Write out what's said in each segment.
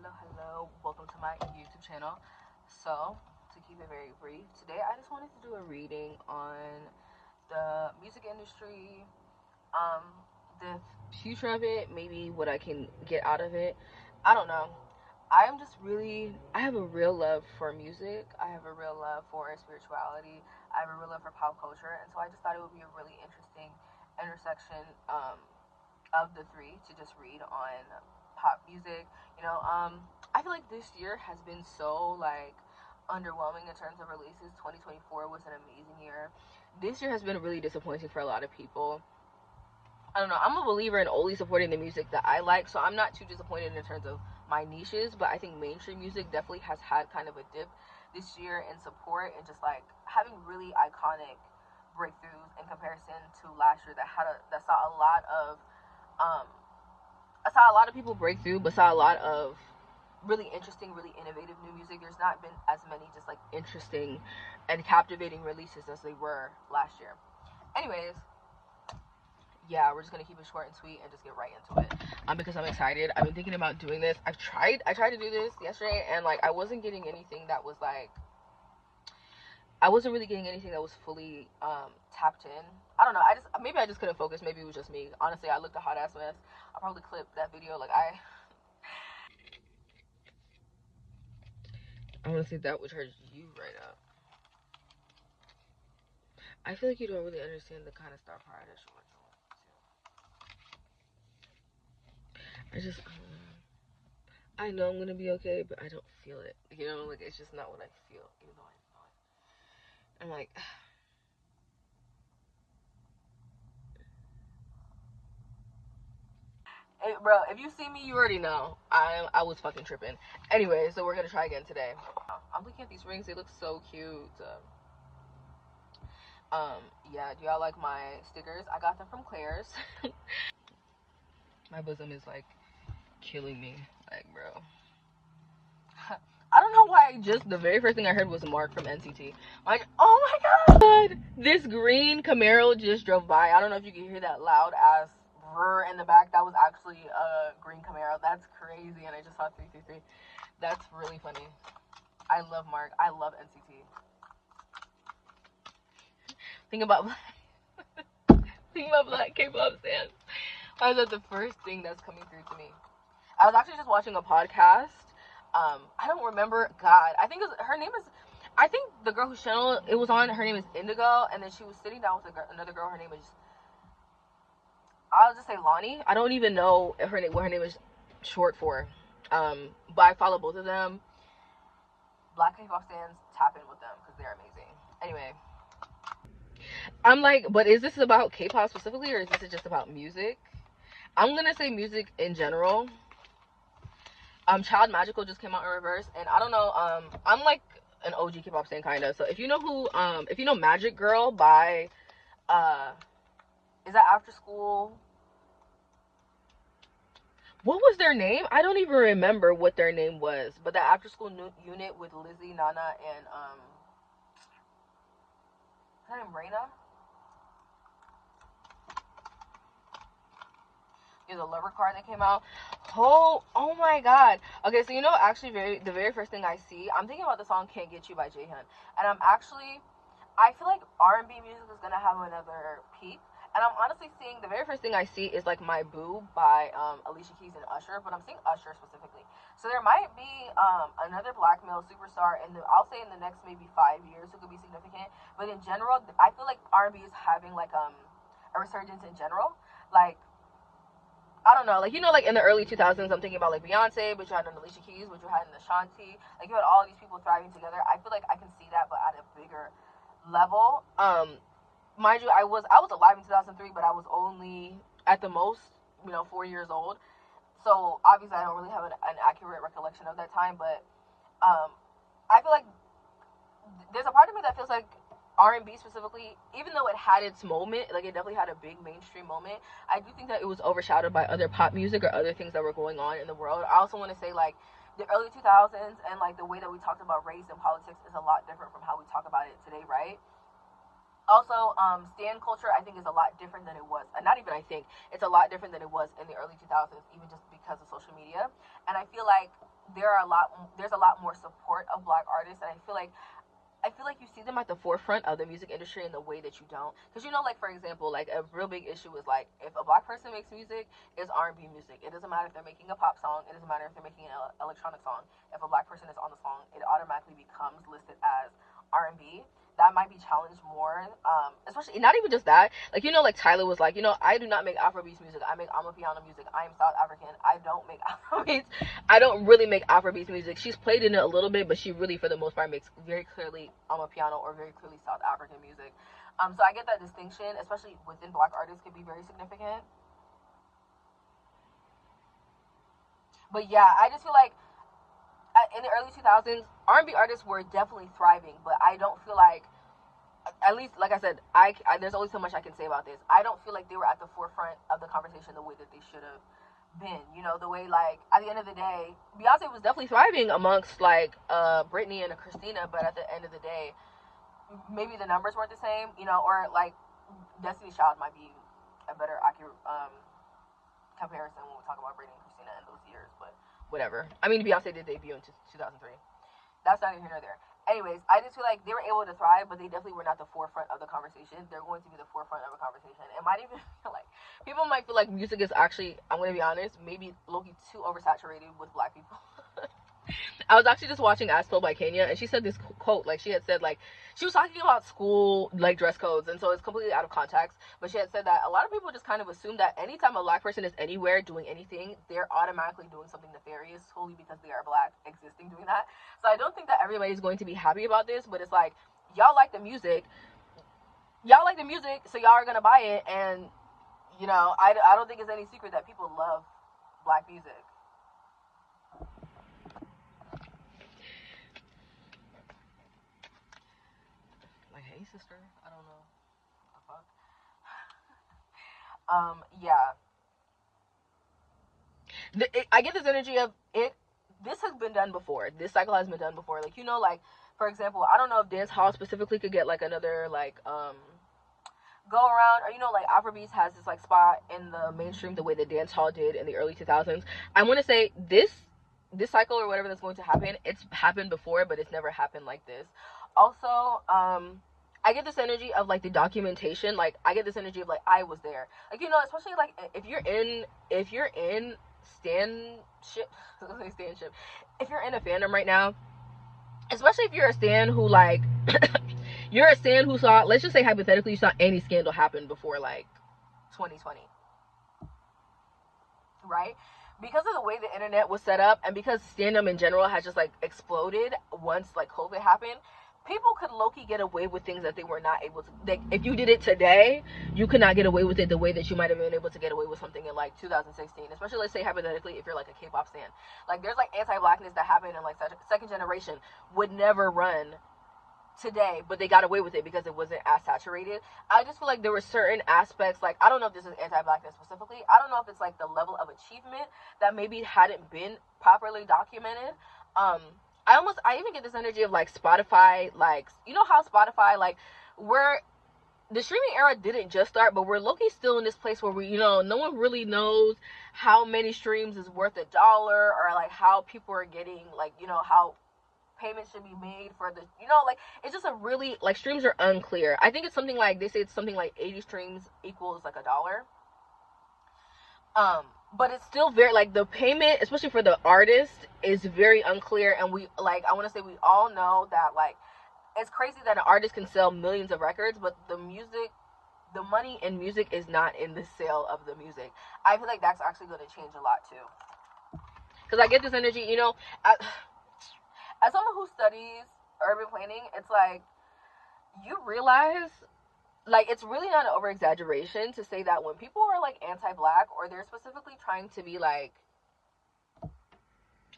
hello, welcome to my YouTube channel. So, to keep it very brief, today I just wanted to do a reading on the music industry, um, the future of it, maybe what I can get out of it. I don't know. I have a real love for music. I have a real love for spirituality. I have a real love for pop culture. And so I just thought it would be a really interesting intersection, of the three to just read on pop music. I feel like this year has been so like underwhelming in terms of releases. 2024 was an amazing year. This year has been really disappointing for a lot of people. I don't know. I'm a believer in only supporting the music that I like, so I'm not too disappointed in terms of my niches, but I think mainstream music definitely has had kind of a dip this year in support and just like having really iconic breakthroughs in comparison to last year that saw a lot of um I saw a lot of people break through, but saw a lot of really interesting, really innovative new music. There's not been as many just like interesting and captivating releases as they were last year. Anyways, yeah, we're just gonna keep it short and sweet and just get right into it. Because I'm excited. I've been thinking about doing this. I tried to do this yesterday, and like I wasn't getting anything that was like I wasn't really getting anything that was fully tapped in. I don't know. I just couldn't focus. Maybe it was just me. Honestly, I looked a hot ass mess. I'll probably clip that video. I want to see if that would hurt you right up. I feel like you don't really understand the kind of star power that she went through. I know I'm gonna be okay, but I don't feel it. Like it's just not what I feel, even though I know it. I'm like, hey, bro, if you see me, you already know. I was fucking tripping. Anyway, so we're gonna try again today. I'm looking at these rings. They look so cute. Yeah, do y'all like my stickers? I got them from Claire's. My bosom is like killing me. Like, bro. I don't know why the very first thing I heard was Mark from NCT. Like, oh my god! This green Camaro just drove by. I don't know if you can hear that loud ass brr in the back. That was actually a green Camaro. That's crazy. And I just saw 333. That's really funny. I love Mark. I love NCT. Think about black K-pop stands. Why is that the first thing that's coming through to me? I was actually just watching a podcast. I don't remember. God, I think her name is. I think the girl whose channel it was on, her name is Indigo, and then she was sitting down with another girl. Her name is. I'll just say Lonnie. I don't even know what her name is short for. But I follow both of them. Black K-pop stands, tap in with them because they're amazing. Anyway, I'm like, but is this about K-pop specifically, or is this just about music? I'm gonna say music in general. Child Magical just came out in reverse, and I don't know. I'm like an OG K-pop stan kind of. So if you know Magic Girl by, is that After School? What was their name? I don't even remember what their name was. But that After School unit with Lizzie, Nana, and is her name Reina? There's a Lover card that came out. Oh my god. Okay, so actually the very first thing I see, I'm thinking about the song Can't Get You by Jaehyun. And I feel like R&B music is gonna have another peak. And I'm honestly seeing the very first thing I see is like My Boo by Alicia Keys and Usher, but I'm seeing Usher specifically. So there might be another black male superstar I'll say in the next maybe 5 years who could be significant. But in general, I feel like R&B is having like a resurgence in general. Like I don't know, like like in the early 2000s, I'm thinking about like Beyonce, but you had an Alicia Keys, but you had an Ashanti, like you had all these people thriving together. I feel like I can see that, but at a bigger level. Mind you, I was alive in 2003, but I was only at the most 4 years old, so obviously I don't really have an accurate recollection of that time. But I feel like there's a part of me that feels like R&B specifically, even though it had its moment, like it definitely had a big mainstream moment, I do think that it was overshadowed by other pop music or other things that were going on in the world. I also want to say like the early 2000s and like the way that we talked about race and politics is a lot different from how we talk about it today, right? Also, stan culture I think is a lot different than it was. Not even it's a lot different than it was in the early 2000s, even just because of social media. And I feel like there's a lot more support of black artists, and I feel like you see them at the forefront of the music industry in the way that you don't. Because, like, for example, like, a real big issue is, like, if a black person makes music, it's R&B music. It doesn't matter if they're making a pop song. It doesn't matter if they're making an electronic song. If a black person is on the song, it automatically becomes listed as R&B. That might be challenged more, especially, not even just that. Like, like, Tyler was like, I do not make Afrobeats music. I make Amapiano music. I am South African. I don't make Afrobeats. I don't really make Afrobeats music. She's played in it a little bit, but she really, for the most part, makes very clearly Amapiano or very clearly South African music. So I get that distinction, especially within black artists, could be very significant. But yeah, I just feel like in the early 2000s, R&B artists were definitely thriving, but I don't feel like, at least, like I said, there's only so much I can say about this. I don't feel like they were at the forefront of the conversation the way that they should have been. The way, like, at the end of the day, Beyonce was definitely thriving amongst, like, Britney and Christina, but at the end of the day, maybe the numbers weren't the same, or, like, Destiny's Child might be a better accurate comparison when we talk about Britney and Christina in those years, but whatever. I mean, Beyonce did debut in 2003. That's not even here nor there. Anyways, I just feel like they were able to thrive, but they definitely were not the forefront of the conversation. They're going to be the forefront of a conversation. It might even feel like, people might feel like music is actually, I'm going to be honest, maybe low-key too oversaturated with black people. I was actually just watching As Told by Kenya, and she said this quote. Like, she had said, like, she was talking about school, like, dress codes, and so it's completely out of context, but she had said that a lot of people just kind of assume that anytime a black person is anywhere doing anything, they're automatically doing something nefarious solely because they are black, existing doing that. So I don't think that everybody's going to be happy about this, but it's like, y'all like the music, so y'all are gonna buy it, and, I don't think it's any secret that people love black music. Like, hey, sister, I don't know. The fuck? Yeah. I get this energy of it. This has been done before. This cycle has been done before. Like, like, for example, I don't know if dance hall specifically could get, like, another, like, go around, or, like, Afrobeats has this, like, spot in the mainstream the way that dance hall did in the early 2000s. I want to say this cycle or whatever that's going to happen, it's happened before, but it's never happened like this. Also, I get this energy of, like, the documentation. Like, I get this energy of, like, I was there. Like, especially, like, if you're in stanship, stanship, if you're in a fandom right now, especially if you're a stan who, like, you're a stan who saw, let's just say hypothetically, you saw any scandal happen before, like, 2020, right? Because of the way the internet was set up, and because stand-up in general has just, like, exploded once, like, COVID happened, people could low-key get away with things that they were not able to. Like, if you did it today, you could not get away with it the way that you might have been able to get away with something in, like, 2016. Especially, let's say, hypothetically, if you're, like, a K-pop stan. Like, there's, like, anti-blackness that happened in, like, second generation would never run today, but they got away with it because it wasn't as saturated. I just feel like there were certain aspects, like, I don't know if this is anti-blackness specifically. I don't know if it's, like, the level of achievement that maybe hadn't been properly documented. I even get this energy of, like, Spotify, like, how Spotify, like, the streaming era didn't just start, but we're low-key still in this place where no one really knows how many streams is worth $1, or, like, how people are getting, like, how payments should be made for the, like, it's just a really, like, streams are unclear. I think it's something like, they say it's something like 80 streams equals, like, $1. But it's still very, like, the payment, especially for the artist, is very unclear. And I want to say we all know that, like, it's crazy that an artist can sell millions of records, but the money in music is not in the sale of the music. I feel like that's actually going to change a lot too. Because I get this energy, as someone who studies urban planning, it's like, you realize, like, it's really not an over-exaggeration to say that when people are, like, anti-black, or they're specifically trying to be, like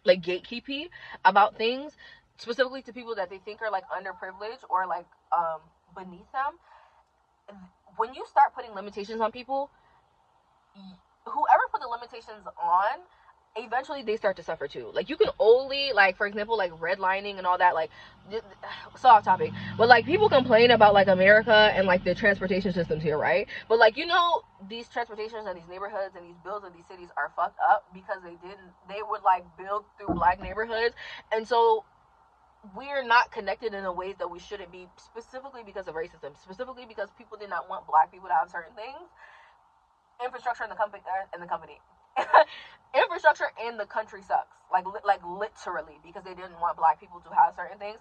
gatekeeping about things, specifically to people that they think are, like, underprivileged or, like, beneath them, when you start putting limitations on people, whoever put the limitations on, eventually they start to suffer too. Like, you can only, like, for example, like redlining and all that, like, so off topic, but like people complain about like America and like the transportation systems here, right? But like, you know, these transportations and these neighborhoods and these builds of these cities are fucked up because they would like build through black neighborhoods, and so we're not connected in the ways that we shouldn't be, specifically because of racism, specifically because people did not want black people to have certain things. Infrastructure in the company infrastructure in the country sucks, like literally, because they didn't want black people to have certain things.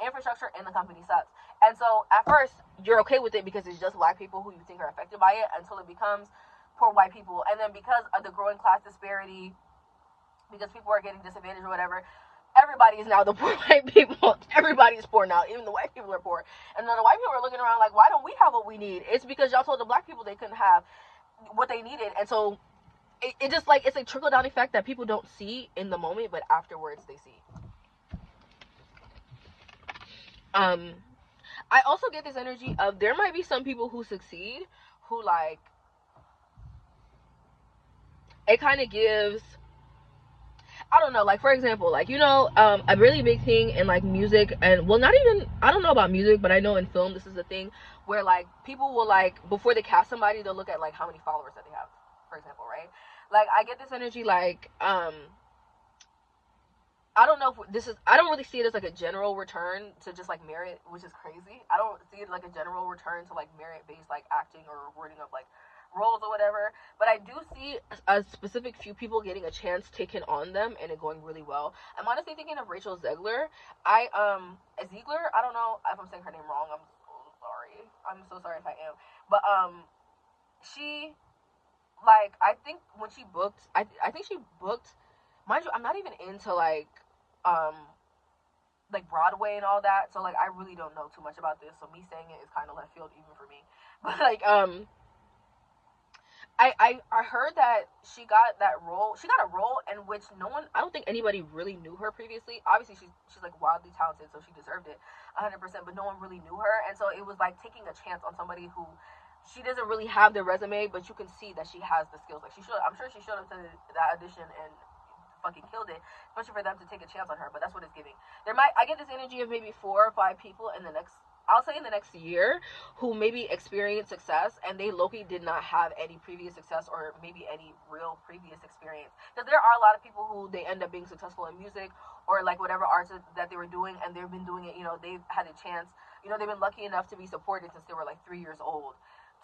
Infrastructure in the company sucks, and so at first you're okay with it because it's just black people who you think are affected by it, until it becomes poor white people, and then because of the growing class disparity, because people are getting disadvantaged or whatever, everybody is now the poor white people. Everybody's poor now. Even the white people are poor. And then the white people are looking around like, why don't we have what we need? It's because y'all told the black people they couldn't have what they needed. And so it just like, it's a trickle down effect that people don't see in the moment, but afterwards they see. I also get this energy of there might be some people who succeed who like, it kind of gives, I don't know, like for example, like, you know, a really big thing in like music, and well, not even, I don't know about music, but I know in film this is a thing where like people will like, before they cast somebody, they'll look at like how many followers that they have, for example, right? Like, I get this energy like, I don't know if this is, I don't really see it as like a general return to just like merit, which is crazy. I don't see it like a general return to like merit based like acting or rewarding of like roles or whatever, but I do see a specific few people getting a chance taken on them and it going really well. I'm honestly thinking of Rachel Zegler. Ziegler, I don't know if I'm saying her name wrong. I'm so sorry if I am, but she, like, I think when she booked, I think she booked, mind you, I'm not even into like Broadway and all that, so like I really don't know too much about this, so me saying it is kind of left field even for me. But like I heard that she got that role. She got a role in which no one, I don't think anybody really knew her previously. Obviously, she's like wildly talented, so she deserved it 100%. But no one really knew her, and so it was like taking a chance on somebody who she doesn't really have the resume, but you can see that she has the skills. Like she showed, I'm sure she showed up to that audition and fucking killed it, especially for them to take a chance on her. But that's what it's giving. I get this energy of maybe 4 or 5 people in the next, I'll say in the next year, who maybe experienced success and they low-key did not have any previous success or maybe any real previous experience. Because there are a lot of people who they end up being successful in music or like whatever arts that they were doing, and they've been doing it, you know, they've had a chance, you know, they've been lucky enough to be supported since they were like 3 years old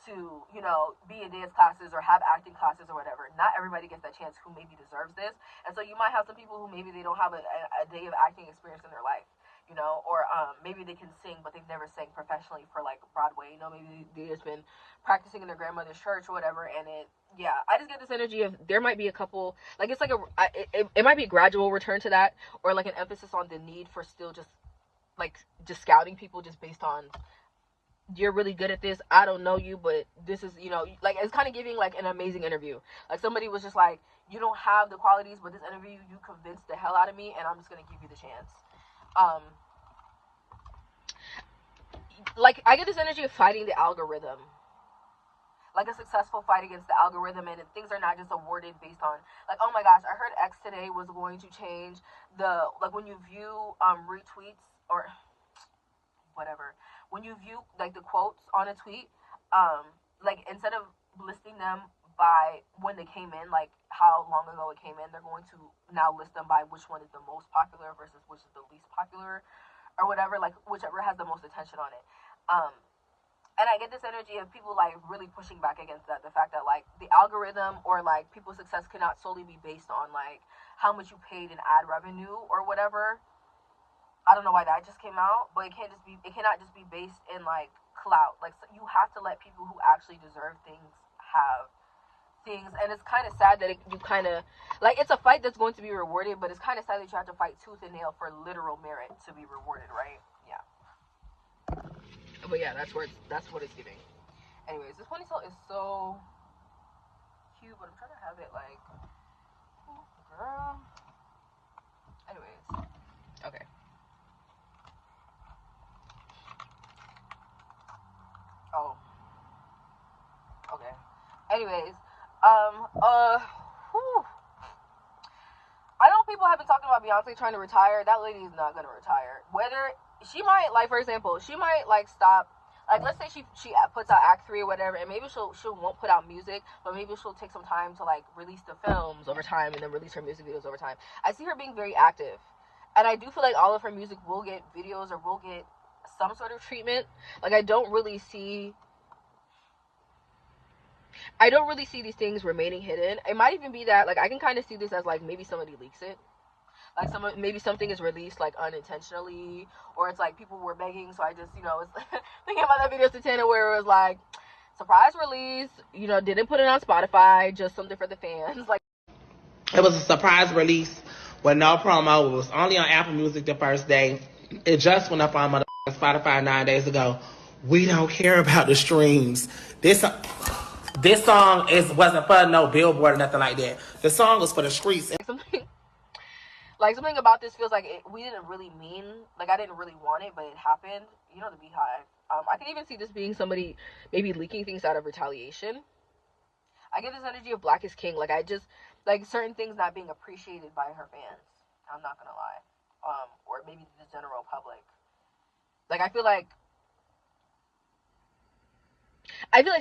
to, you know, be in dance classes or have acting classes or whatever. Not everybody gets that chance who maybe deserves this. And so you might have some people who maybe they don't have a day of acting experience in their life, you know, or maybe they can sing, but they've never sang professionally for like Broadway, you know, maybe they just been practicing in their grandmother's church or whatever. And I just get this energy of there might be a couple, like it's like it might be a gradual return to that, or like an emphasis on the need for still just scouting people just based on, you're really good at this, I don't know you, but this is, you know, like it's kind of giving like an amazing interview. Like somebody was just like, you don't have the qualities, but this interview you convinced the hell out of me, and I'm just gonna give you the chance. Like I get this energy of fighting the algorithm, like a successful fight against the algorithm, and things are not just awarded based on like, oh my gosh, I heard X today was going to change the, like when you view retweets or whatever, when you view like the quotes on a tweet, like instead of listing them by when they came in, like how long ago it came in, they're going to now list them by which one is the most popular versus which is the least popular or whatever, like whichever has the most attention on it. And I get this energy of people like really pushing back against that, the fact that like the algorithm or like people's success cannot solely be based on like how much you paid in ad revenue or whatever. I don't know why that just came out, but it cannot just be based in like clout. Like so you have to let people who actually deserve things have things, and it's kind of sad that you kind of like, it's a fight that's going to be rewarded, but it's kind of sad that you have to fight tooth and nail for literal merit to be rewarded, right? Yeah. But yeah, that's what it's giving. Anyways, this ponytail is so cute, but I'm trying to have it like, girl. Anyways, okay. Oh, okay. Anyways, whew. have been talking about Beyonce trying to retire. That lady is not gonna retire. Whether she might, like, for example, she might like stop. Like, let's say she puts out Act 3 or whatever, and maybe she won't put out music, but maybe she'll take some time to like release the films over time and then release her music videos over time. I see her being very active, and I do feel like all of her music will get videos or will get some sort of treatment. Like, I don't really see these things remaining hidden. It might even be that, like, I can kind of see this as like maybe somebody leaks it. Like, maybe something is released like unintentionally, or it's like people were begging, so I just, it's thinking about that video Satana where it was like surprise release, didn't put it on Spotify, just something for the fans. Like, it was a surprise release with no promo. It was only on Apple Music the first day. It just went up on Spotify 9 days ago. We don't care about the streams. This song wasn't for no billboard or nothing like that. The song was for the streets. Something about this feels like we didn't really mean, like, I didn't really want it, but it happened. The Beehive. I can even see this being somebody maybe leaking things out of retaliation. I get this energy of Black is King. Like, I just, like, certain things not being appreciated by her fans. I'm not gonna lie. Or maybe the general public. Like, I feel like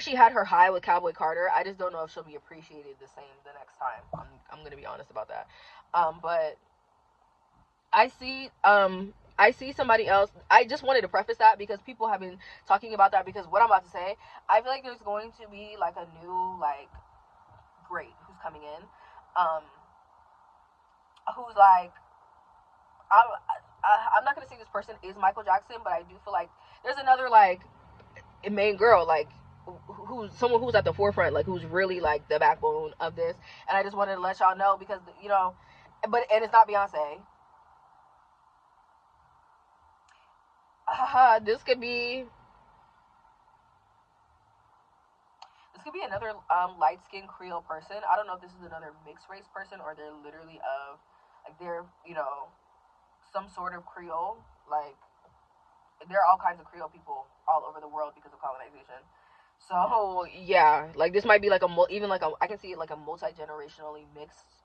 she had her high with Cowboy Carter. I just don't know if she'll be appreciated the same the next time. I'm gonna be honest about that. But I see somebody else. I just wanted to preface that because people have been talking about that, because what I'm about to say, I feel like there's going to be like a new, like, great who's coming in, who's like, I'm not gonna say this person is Michael Jackson, but I do feel like there's another, like, main girl, like, who's someone who's at the forefront, like, who's really like the backbone of this. And I just wanted to let y'all know, because and it's not Beyonce. This could be another light-skinned Creole person. I don't know if this is another mixed race person or they're literally they're some sort of Creole. Like, there are all kinds of Creole people all over the world because of colonization. So yeah, like, this might be like I can see it like a multi-generationally mixed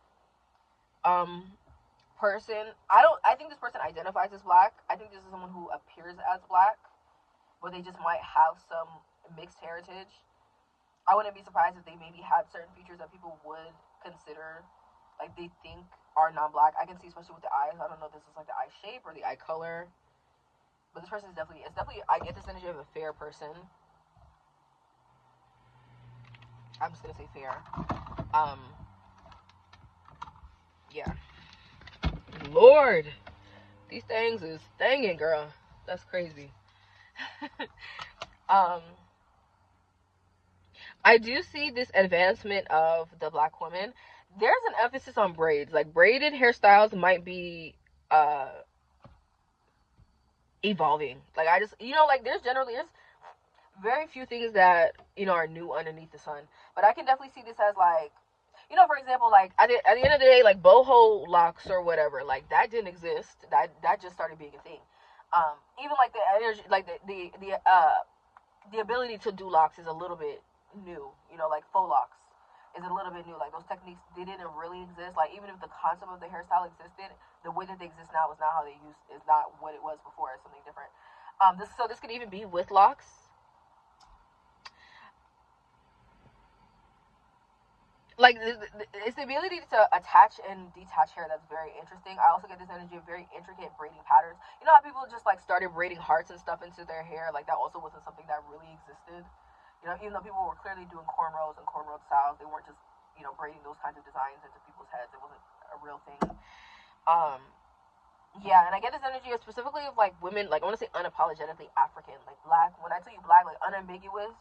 person. I think this person identifies as Black. I think this is someone who appears as Black, but they just might have some mixed heritage. I wouldn't be surprised if they maybe had certain features that people would consider, like, they think are non-Black. I can see, especially with the eyes. I don't know if this is like the eye shape or the eye color, but this person is definitely, I get this energy of a fair person. I'm just gonna say fair. Yeah. Lord, these things is thangin', girl. That's crazy. I do see this advancement of the Black woman. There's an emphasis on braids. Like, braided hairstyles might be evolving. Like, I just, like, there's very few things that, are new underneath the sun. But I can definitely see this as, like, for example, like, at the end of the day, like, boho locks or whatever, like, that didn't exist. That just started being a thing. Even, like, the energy, like, the ability to do locks is a little bit new. Like, faux locks is a little bit new. Like, those techniques, they didn't really exist. Like, even if the concept of the hairstyle existed, the way that they exist now is not how they is not what it was before. It's something different. This could even be with locks. Like, it's the ability to attach and detach hair that's very interesting. I also get this energy of very intricate braiding patterns. You know how people just, like, started braiding hearts and stuff into their hair? Like, that also wasn't something that really existed. Even though people were clearly doing cornrows and cornrow styles, they weren't just, braiding those kinds of designs into people's heads. It wasn't a real thing. Yeah, and I get this energy of specifically of, like, women, like, I want to say unapologetically African. Like, Black, when I tell you Black, like, unambiguous.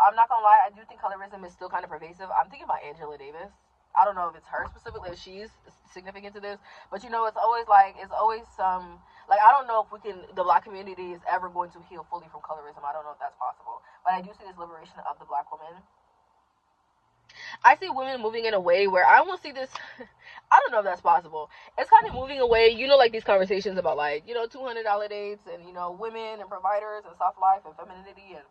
I'm not gonna lie, I do think colorism is still kind of pervasive. I'm thinking about Angela Davis. I don't know if it's her specifically, if she's significant to this, but it's always some, like, I don't know if the Black community is ever going to heal fully from colorism. I don't know if that's possible, but I do see this liberation of the Black woman. I see women moving in a way where I almost see this, I don't know if that's possible. It's kind of moving away, like, these conversations about, like, $200 dates and, women and providers and soft life and femininity and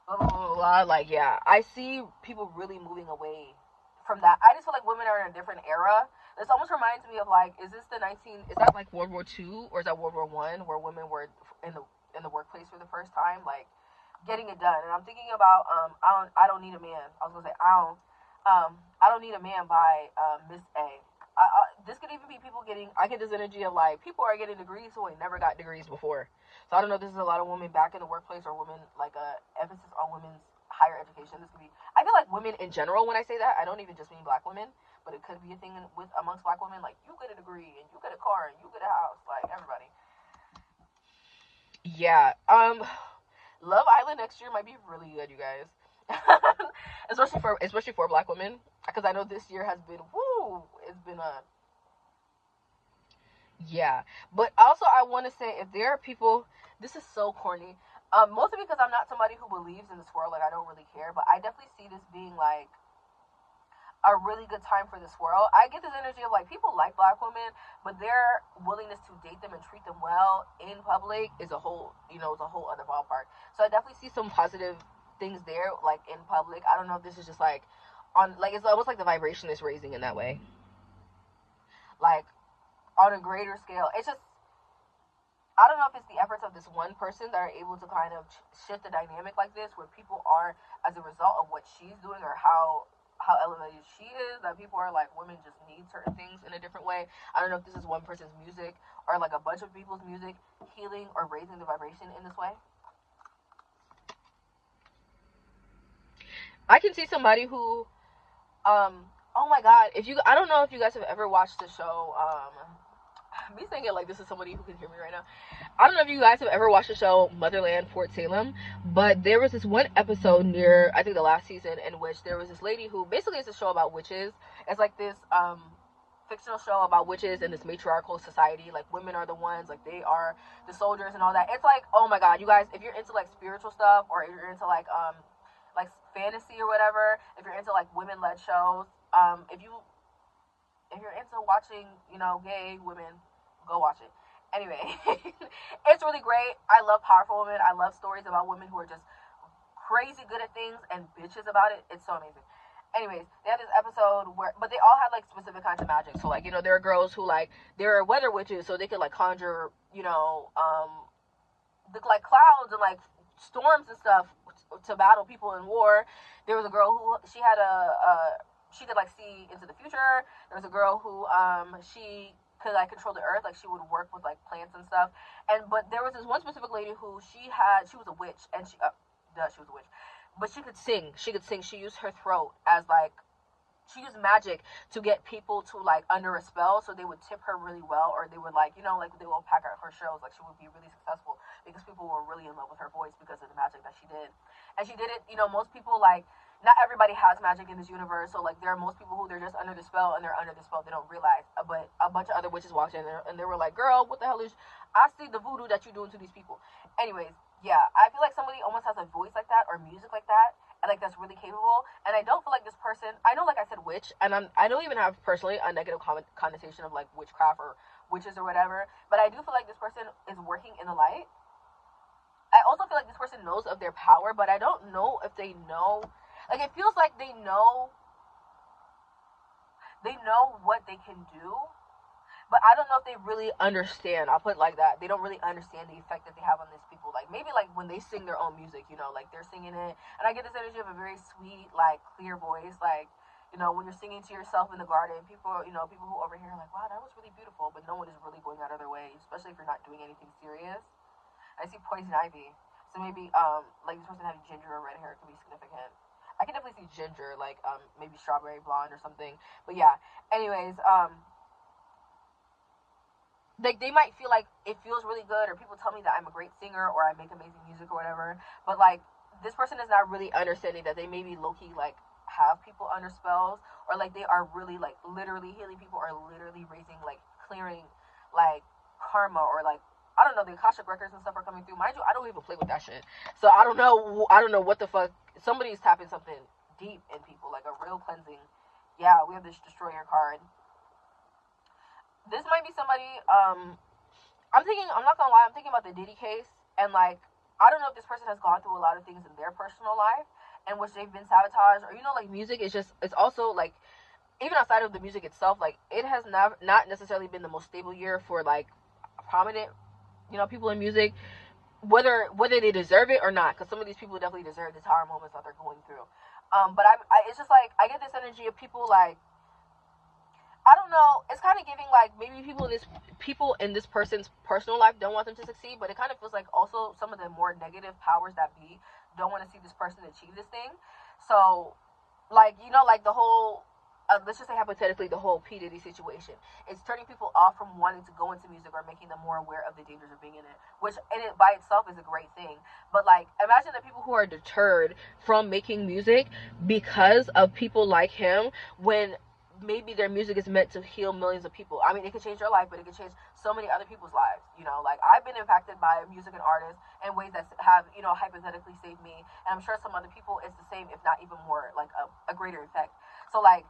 blah, blah, blah, blah. Like, yeah, I see people really moving away from that. I just feel like women are in a different era. This almost reminds me of like, is that like World War II or is that World War I, where women were in the workplace for the first time, like getting it done. And I'm thinking about I don't need a man. I was gonna say I don't need a man by Miss A. This could even be people getting. I get this energy of like people are getting degrees who ain't never got degrees before. So I don't know if this is a lot of women back in the workplace or women like emphasis on women's higher education. This could be. I feel like women in general. When I say that, I don't even just mean black women, but it could be a thing with amongst black women. Like you get a degree and you get a car and you get a house. Like everybody. Yeah. Love Island next year might be really good, you guys. especially for black women, because I know this year has been it's been a yeah. But also I want to say, if there are people, this is so corny, mostly because I'm not somebody who believes in this world, like I don't really care, but I definitely see this being like a really good time for this world. I get this energy of like people like black women, but their willingness to date them and treat them well in public is a whole other ballpark. So I definitely see some positive things there, like in public. I don't know if this is just like on, like it's almost like the vibration is raising in that way, like on a greater scale. It's just, I don't know if it's the efforts of this one person that are able to kind of shift the dynamic like this, where people are, as a result of what she's doing or how elevated she is, that people are like, women just need certain things in a different way. I don't know if this is one person's music or like a bunch of people's music healing or raising the vibration in this way. I can see somebody who, oh my god, I don't know if you guys have ever watched the show, me saying it like this is somebody who can hear me right now. I don't know if you guys have ever watched the show Motherland Fort Salem, but there was this one episode near, I think the last season, in which there was this lady who, basically it's a show about witches. It's like this, fictional show about witches in this matriarchal society. Like women are the ones, like they are the soldiers and all that. It's like, oh my god, you guys, if you're into like spiritual stuff, or if you're into like fantasy or whatever, if you're into like women-led shows, if you're into watching, gay women, go watch it. Anyway, it's really great. I love powerful women. I love stories about women who are just crazy good at things and bitches about it. It's so amazing. Anyways, they had this episode but they all had like specific kinds of magic. So like, there are girls who like, they're weather witches, so they could like conjure, like clouds and like storms and stuff to battle people in war. There was a girl who she could like see into the future. There was a girl who she could like control the earth, like she would work with like plants and stuff. But there was this one specific lady who she was a witch, and she was a witch, but she could sing. She used her throat as like, she used magic to get people to like under a spell, so they would tip her really well, or they would like, like they will pack out her shows, like she would be really successful because people were really in love with her voice because of the magic that she did. And she did it, most people, like, not everybody has magic in this universe, so like there are most people who they're just under the spell, and they're under the spell, they don't realize. But a bunch of other witches walked in there, and they were like, girl, what the hell is, I see the voodoo that you're doing to these people. Anyways, yeah, I feel like somebody almost has a voice like that, or music like that, and like that's really capable. And I don't feel like this person, I know, like I said, witch, and I don't even have personally a negative connotation of like witchcraft or witches or whatever, but I do feel like this person is working in the light. I also feel like this person knows of their power, but I don't know if they know. Like, it feels like they know what they can do, but I don't know if they really understand. I'll put it like that. They don't really understand the effect that they have on these people. Like, maybe like when they sing their own music, like they're singing it, and I get this energy of a very sweet, like clear voice, like, when you're singing to yourself in the garden, people who overhear are like, wow, that was really beautiful, but no one is really going out of their way, especially if you're not doing anything serious. I see poison ivy, so maybe like this person having ginger or red hair could be significant. I can definitely see ginger, like maybe strawberry blonde or something. But yeah, anyways, like they might feel like it feels really good, or people tell me that I'm a great singer or I make amazing music or whatever. But like this person is not really understanding that they maybe low-key like have people under spells, or like they are really like literally healing people, or literally raising, like clearing like karma, or like, I don't know, the Akashic records and stuff are coming through. Mind you, I don't even play with that shit, so I don't know what the fuck. Somebody's tapping something deep in people, like a real cleansing. Yeah, we have this destroyer card. This might be somebody, I'm not gonna lie, I'm thinking about the Diddy case, and like, I don't know if this person has gone through a lot of things in their personal life in which they've been sabotaged, or like music is just, it's also like, even outside of the music itself, like it has not necessarily been the most stable year for like prominent, people in music, whether they deserve it or not, because some of these people definitely deserve the tower moments that they're going through. But it's just like I get this energy of people like, I don't know. It's kind of giving like maybe people in this person's personal life don't want them to succeed, but it kind of feels like also some of the more negative powers that be don't want to see this person achieve this thing. So, like like the whole. Let's just say hypothetically, the whole P. Diddy situation. It's turning people off from wanting to go into music or making them more aware of the dangers of being in it, which in it by itself is a great thing. But like, imagine the people who are deterred from making music because of people like him, when maybe their music is meant to heal millions of people. I mean, it could change your life, but it could change so many other people's lives. Like I've been impacted by music and artists in ways that have, hypothetically saved me. And I'm sure some other people it's the same, if not even more, like a greater effect. So like,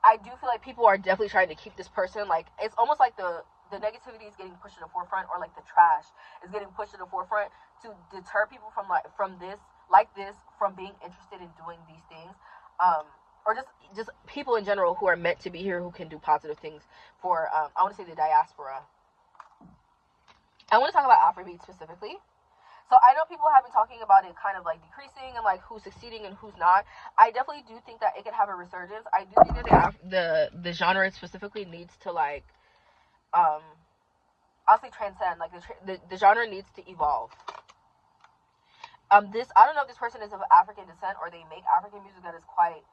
I do feel like people are definitely trying to keep this person, like, it's almost like the negativity is getting pushed to the forefront, or like the trash is getting pushed to the forefront to deter people from this from being interested in doing these things, or just people in general who are meant to be here, who can do positive things for I want to say the diaspora. I want to talk about Afrobeats specifically. So I know people have been talking about it kind of like decreasing and like who's succeeding and who's not. I definitely do think that it could have a resurgence. I do think that the genre specifically needs to like, I'll say transcend. Like the genre needs to evolve. I don't know if this person is of African descent or they make African music that is quite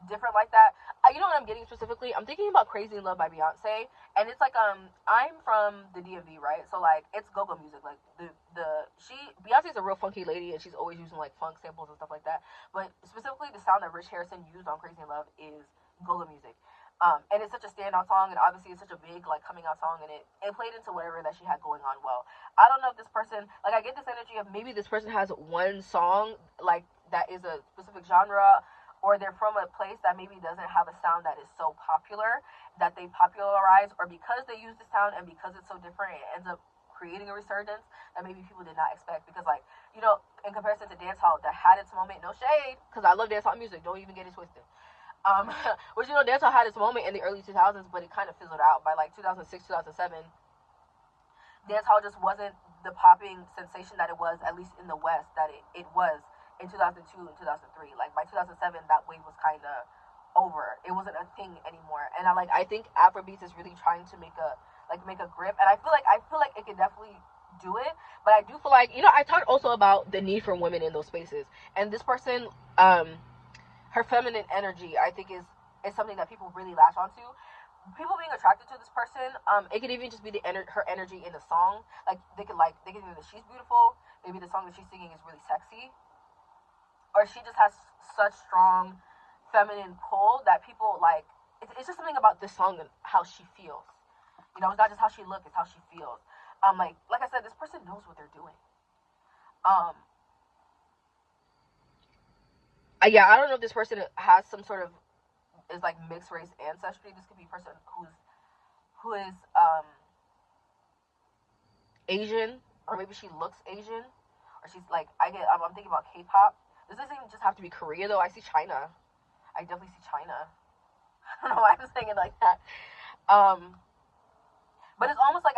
different like that. You know what I'm getting specifically? I'm thinking about Crazy in Love by Beyonce, and it's like I'm from the DMV, right? So like it's go-go music. Like Beyonce's a real funky lady, and she's always using like funk samples and stuff like that. But specifically, the sound that Rich Harrison used on Crazy in Love is go-go music. And it's such a standout song, and obviously it's such a big like coming out song, and it played into whatever that she had going on well. I don't know if this person, like, I get this energy of maybe this person has one song like that is a specific genre, or they're from a place that maybe doesn't have a sound that is so popular that they popularize, or because they use the sound and because it's so different, it ends up creating a resurgence that maybe people did not expect. Because like, in comparison to dancehall that had its moment, no shade, because I love dancehall music, don't even get it twisted. Which dancehall had its moment in the early 2000s, but it kind of fizzled out by like 2006, 2007. Dancehall just wasn't the popping sensation that it was, at least in the West, that it was in 2002 and 2003. Like by 2007, that wave was kind of over. It wasn't a thing anymore. And I think Afrobeats is really trying to make a grip. And I feel like it could definitely do it. But I do feel like, I talked also about the need for women in those spaces. And this person, her feminine energy, I think is something that people really latch onto. People being attracted to this person, it could even just be her energy in the song. Like they can think that she's beautiful. Maybe the song that she's singing is really sexy, or she just has such strong feminine pull that people like. It's just something about this song and how she feels. It's not just how she looks; it's how she feels. Like I said, this person knows what they're doing. Yeah, I don't know if this person has some sort of is like mixed race ancestry. This could be a person who is Asian, or maybe she looks Asian, or she's like I'm thinking about K-pop. This doesn't even just have to be Korea though. I see China. I definitely see China. I don't know why I'm saying it like that. But it's almost like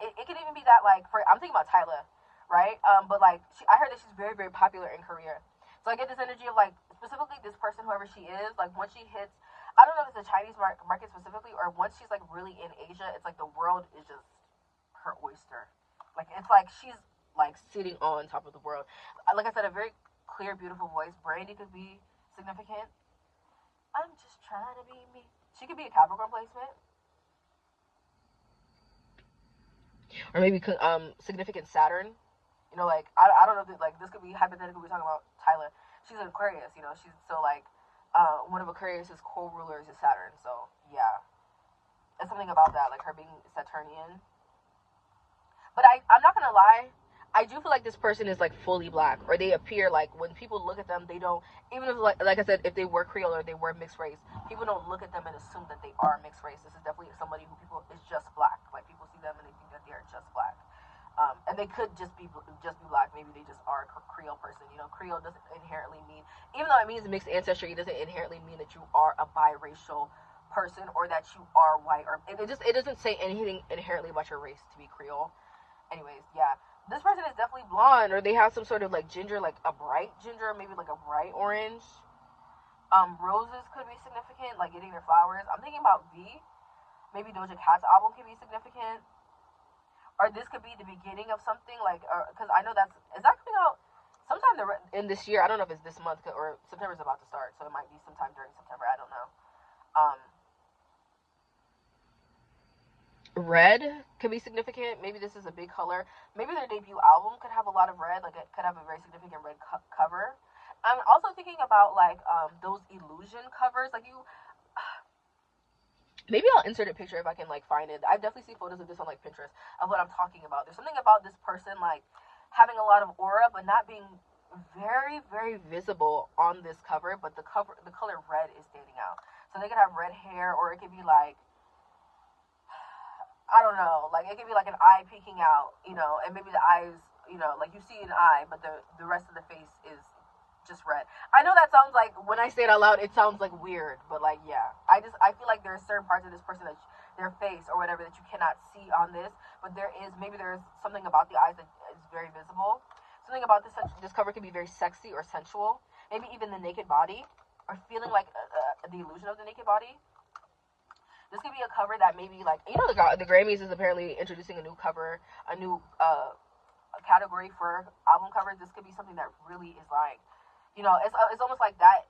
it could even be that like I'm thinking about Tyler, right? But like I heard that she's very, very popular in Korea. So I get this energy of like specifically this person, whoever she is, like once she hits, I don't know if it's the Chinese market specifically, or once she's like really in Asia, it's like the world is just her oyster. Like it's like she's like sitting on top of the world. Like I said, a very clear, beautiful voice. Brandy could be significant. I'm just trying to be me. She could be a Capricorn placement. Or maybe significant Saturn. Like I don't know if like this could be hypothetical. We're talking about Tyler. She's an Aquarius. She's so like one of Aquarius's co-rulers is Saturn. So yeah, it's something about that, like her being Saturnian. But I'm not gonna lie, I do feel like this person is like fully black, or they appear like when people look at them, they don't, even if like I said, if they were Creole or they were mixed race, people don't look at them and assume that they are mixed race. This is definitely somebody who people is just black. Like people see them and they think that they are just black. And they could just be black. Maybe they just are a Creole person. Creole doesn't inherently mean, even though it means mixed ancestry, it doesn't inherently mean that you are a biracial person, or that you are white, or it doesn't say anything inherently about your race to be Creole. Anyways, yeah, this person is definitely blonde, or they have some sort of like ginger, like a bright ginger, maybe like a bright orange. Roses could be significant, like getting their flowers. I'm thinking about V. Maybe Doja Cat's album could be significant, or this could be the beginning of something, like, because I know is that coming out sometime in this year. I don't know if it's this month, or September's about to start, so it might be sometime during September. I don't know. Red could be significant. Maybe this is a big color. Maybe their debut album could have a lot of red, like it could have a very significant red cover. I'm also thinking about like those illusion covers, like you. Maybe I'll insert a picture if I can like find it. I definitely see photos of this on like Pinterest of what I'm talking about. There's something about this person like having a lot of aura, but not being very, very visible on this cover. But the color red is standing out. So they could have red hair, or it could be like, I don't know, like it could be like an eye peeking out, and maybe the eyes, like you see an eye, but the rest of the face is just red. I know that sounds like, when I say it out loud, it sounds like weird, but like, yeah, I feel like there's certain parts of this person, that their face or whatever, that you cannot see on this, but there's something about the eyes that is very visible. Something about this cover can be very sexy or sensual. Maybe even the naked body, or feeling like the illusion of the naked body. This could be a cover that maybe, like, the Grammys is apparently introducing a new cover, a new category for album covers. This could be something that really is like, it's almost like that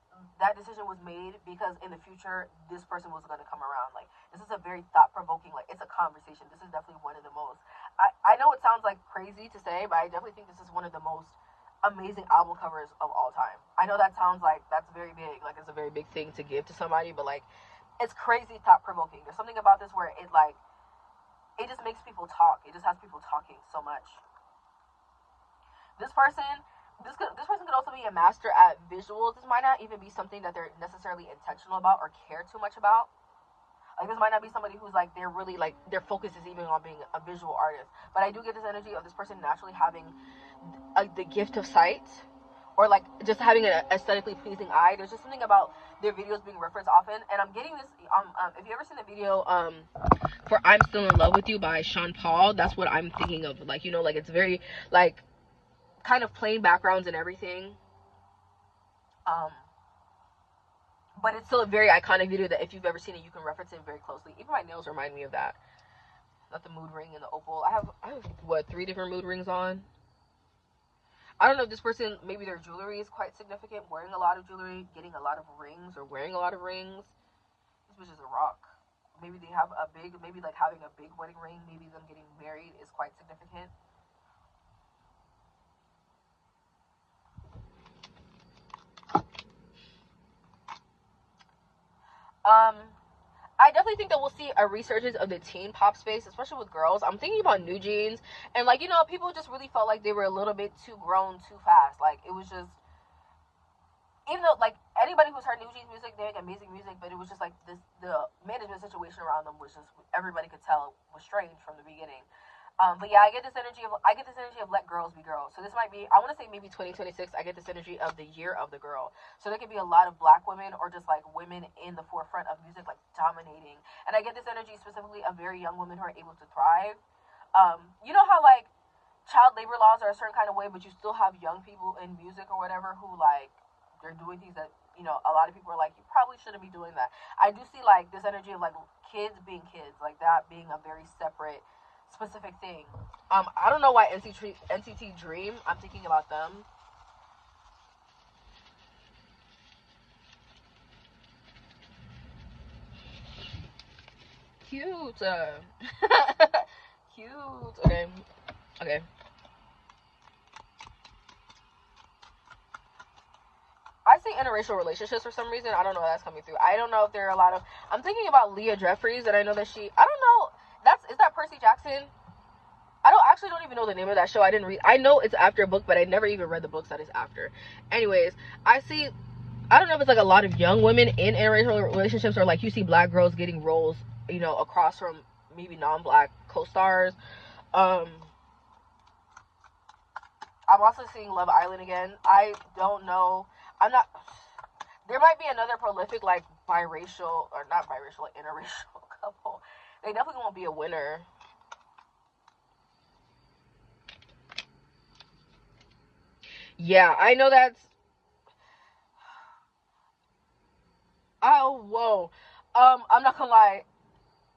decision was made because in the future this person was going to come around. Like, this is a very thought-provoking, like, it's a conversation. This is definitely one of the most, I know it sounds like crazy to say, but I definitely think this is one of the most amazing album covers of all time. I know that sounds like that's very big, like it's a very big thing to give to somebody, but like, it's crazy thought-provoking. There's something about this where it just makes people talk. It just has people talking so much. This person could also be a master at visuals. This might not even be something that they're necessarily intentional about or care too much about. Like, this might not be somebody who's like, they're really like, their focus is even on being a visual artist. But I do get this energy of this person naturally having the gift of sight, or like just having an aesthetically pleasing eye. There's just something about their videos being referenced often, and I'm getting this. If you ever seen the video for "I'm Still in Love with You" by Sean Paul, that's what I'm thinking of. Like, like it's very like kind of plain backgrounds and everything. But it's still a very iconic video that if you've ever seen it, you can reference it very closely. Even my nails remind me of that. Not the mood ring and the opal. I have what, 3 different mood rings on. I don't know if this person, maybe their jewelry is quite significant, wearing a lot of jewelry, getting a lot of rings, or wearing a lot of rings. This bitch is a rock. Maybe they have maybe like having a big wedding ring, maybe them getting married is quite significant. I definitely think that we'll see a resurgence of the teen pop space, especially with girls. I'm thinking about New Jeans, and like, people just really felt like they were a little bit too grown too fast. Like, it was just, even though like anybody who's heard New Jeans music, they make amazing music, but it was just like the management situation around them was just, everybody could tell was strange from the beginning. But yeah, I get this energy of let girls be girls. So this might be, I want to say maybe 2026, I get this energy of the year of the girl. So there could be a lot of black women, or just like women in the forefront of music, like dominating. And I get this energy specifically of very young women who are able to thrive. You know how like child labor laws are a certain kind of way, but you still have young people in music or whatever who like, they're doing things that, a lot of people are like, you probably shouldn't be doing that. I do see like this energy of like kids being kids, like that being a very separate, specific thing. I don't know why NCT Dream, I'm thinking about them. Cute. Cute. Okay. I see interracial relationships for some reason. I don't know if that's coming through. I don't know if there are a lot of, I'm thinking about Leah Jeffries, and I know that I don't know, is that Percy Jackson? I don't even know the name of that show. I didn't read. I know it's after a book, but I never even read the books that it's after. Anyways, I don't know if it's like a lot of young women in interracial relationships, or like you see black girls getting roles, across from maybe non-black co-stars. I'm also seeing Love Island again. I don't know. There might be another prolific like biracial, or not biracial, like interracial couple, they definitely won't be a winner. Yeah, I know that's. Oh, whoa. I'm not gonna lie.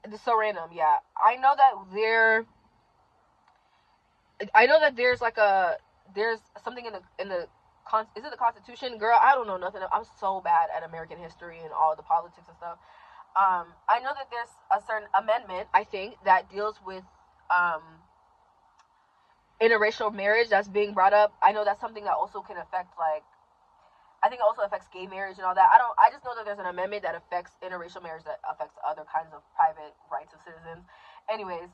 It's so random. Yeah, I know that there's like there's something in the is it the Constitution? Girl, I don't know nothing. I'm so bad at American history and all the politics and stuff. I know that there's a certain amendment, I think, that deals with interracial marriage that's being brought up. I know that's something that also can affect, like, I think it also affects gay marriage and all that. I just know that there's an amendment that affects interracial marriage, that affects other kinds of private rights of citizens. Anyways,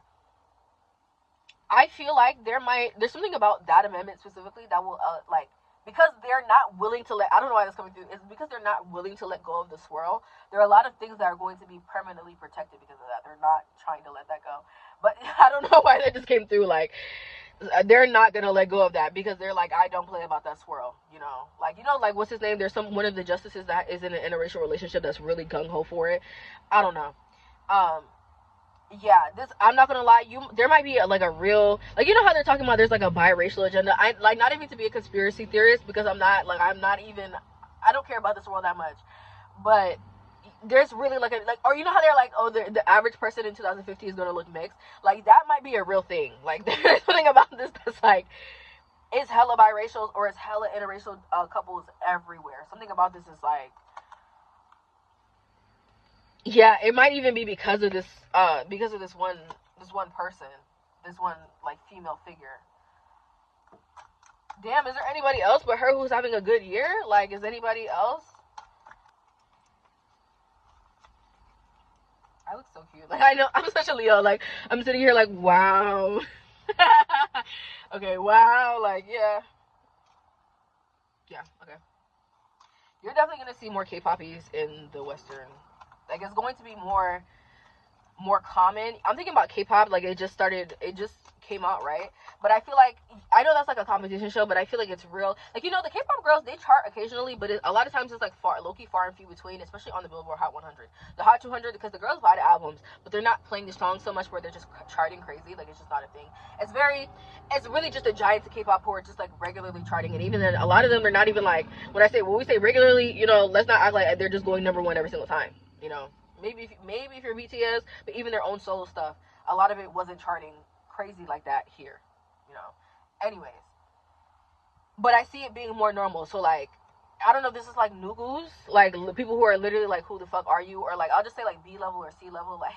I feel like there's something about that amendment specifically that will like, because they're not willing to let, I don't know why that's coming through, it's because they're not willing to let go of the swirl. There are a lot of things that are going to be permanently protected because of that. They're not trying to let that go. But I don't know why that just came through. Like, they're not gonna let go of that because they're like, I don't play about that swirl, like what's his name? There's one of the justices that is in an interracial relationship that's really gung ho for it. I don't know. Yeah, I'm not gonna lie, there might be like a real, like, how they're talking about there's like a biracial agenda. I like, not even to be a conspiracy theorist, because I'm not even, I don't care about this world that much, but there's really like or how they're like, oh, the average person in 2050 is gonna look mixed. Like, that might be a real thing. Like, there's something about this that's like, it's hella biracials or it's hella interracial couples everywhere. Something about this is like, yeah, it might even be because of this one person, this one, like, female figure. Damn, is there anybody else but her who's having a good year? Like, is anybody else? I look so cute. Like, I know I'm such a Leo. Like, I'm sitting here like, wow. Okay, wow. Like, yeah. Yeah, okay. You're definitely gonna see more K-poppies in the Western. Like, it's going to be more common. I'm thinking about K-pop, like, it just came out, right? But I feel like, I know that's like a competition show, but I feel like it's real. Like, the K-pop girls, they chart occasionally, but a lot of times it's like low-key far and few between, especially on the Billboard Hot 100. The Hot 200, because the girls buy the albums, but they're not playing the songs so much where they're just charting crazy. Like, it's just not a thing. It's really just the giants of K-pop who are just like regularly charting, and even then, a lot of them are not even like, when we say regularly, let's not act like they're just going number one every single time. Maybe if you're BTS, but even their own solo stuff, a lot of it wasn't charting crazy like that here. Anyways, but I see it being more normal. So, like, I don't know if this is like Nugus, like people who are literally like, who the fuck are you? Or like, I'll just say like B level or C level. Like,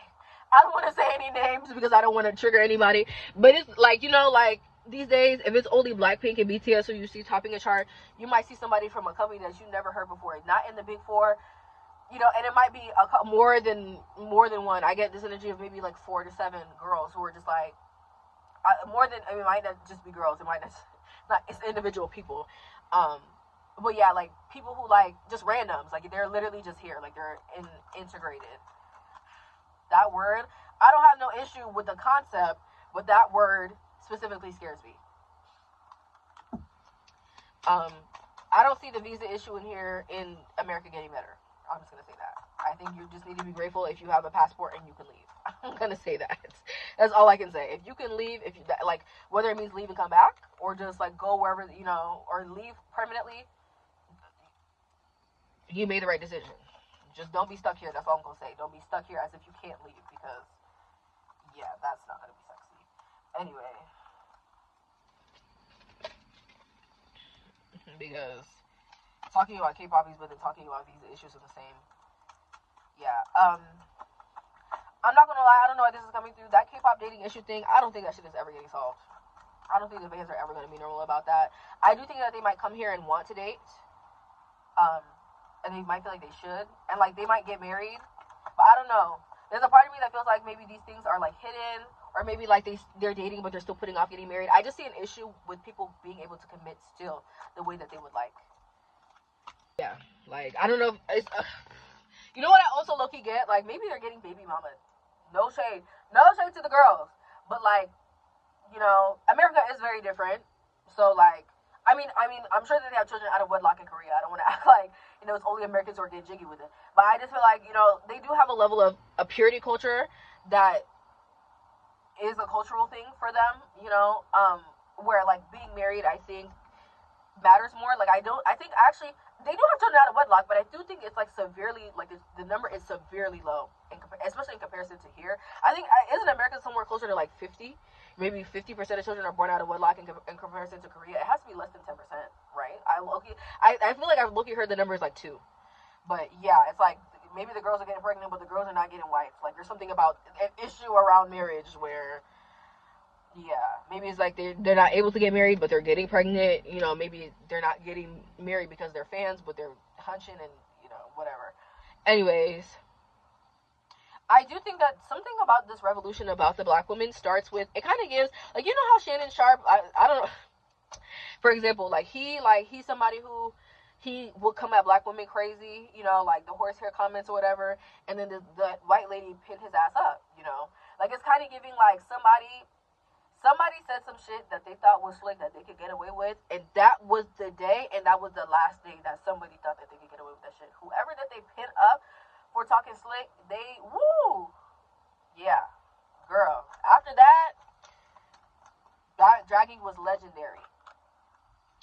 I don't want to say any names because I don't want to trigger anybody. But it's like, like, these days, if it's only Blackpink and BTS who you see topping a chart, you might see somebody from a company that you never heard before, not in the big four. And it might be more than one. I get this energy of maybe like 4 to 7 girls who are just like, it might not just be girls. It might not, it's individual people. But yeah, like, people who, like, just randoms, like, they're literally just here, like, they're integrated. That word, I don't have no issue with the concept, but that word specifically scares me. I don't see the visa issue in America getting better. I'm just gonna say that. I think you just need to be grateful if you have a passport and you can leave. I'm gonna say that. That's all I can say. If you can leave, if you like, whether it means leave and come back, or just like go wherever, or leave permanently, you made the right decision. Just don't be stuck here. That's all I'm gonna say. Don't be stuck here as if you can't leave, because yeah, that's not gonna be sexy. Anyway, because talking about K-poppies, but then talking about visa issues are the same. Yeah. I'm not gonna lie, I don't know why this is coming through. That K-pop dating issue thing, I don't think that shit is ever getting solved. I don't think the fans are ever gonna be normal about that. I do think that they might come here and want to date. And they might feel like they should. And like, they might get married. But I don't know. There's a part of me that feels like maybe these things are like hidden, or maybe like they're dating but they're still putting off getting married. I just see an issue with people being able to commit still the way that they would like. Yeah, like, I don't know if it's, you know what I also low-key get? Like, maybe they're getting baby mama. No shade to the girls, but like, America is very different. So like, I'm sure that they have children out of wedlock in Korea. I don't want to act like, it's only Americans who are getting jiggy with it. But I just feel like, they do have a level of a purity culture that is a cultural thing for them, where, like, being married, I think, matters more. Like, I think, actually, they do have children out of wedlock, but I do think it's, like, severely, like, the number is severely low, especially in comparison to here. I think, isn't America somewhere closer to, like, 50? Maybe 50% of children are born out of wedlock in comparison to Korea. It has to be less than 10%, right? I feel like I've heard the numbers like 2. But yeah, it's like maybe the girls are getting pregnant, but the girls are not getting wives. Like, there's something about an issue around marriage where, yeah, maybe it's like they're not able to get married, but they're getting pregnant. Maybe they're not getting married because they're fans, but they're hunching and, whatever. Anyways, I do think that something about this revolution about the black woman starts with, it kind of gives, like, how Shannon Sharp, I don't know, for example, like, he's somebody who, he will come at black women crazy, like the horsehair comments or whatever, and then the white lady pinned his ass up, like, it's kind of giving, like, somebody said some shit that they thought was slick that they could get away with, and that was the day, and that was the last day that somebody thought that they could get away with that shit. Whoever that they pinned up for talking slick, yeah, girl. After that dragging was legendary.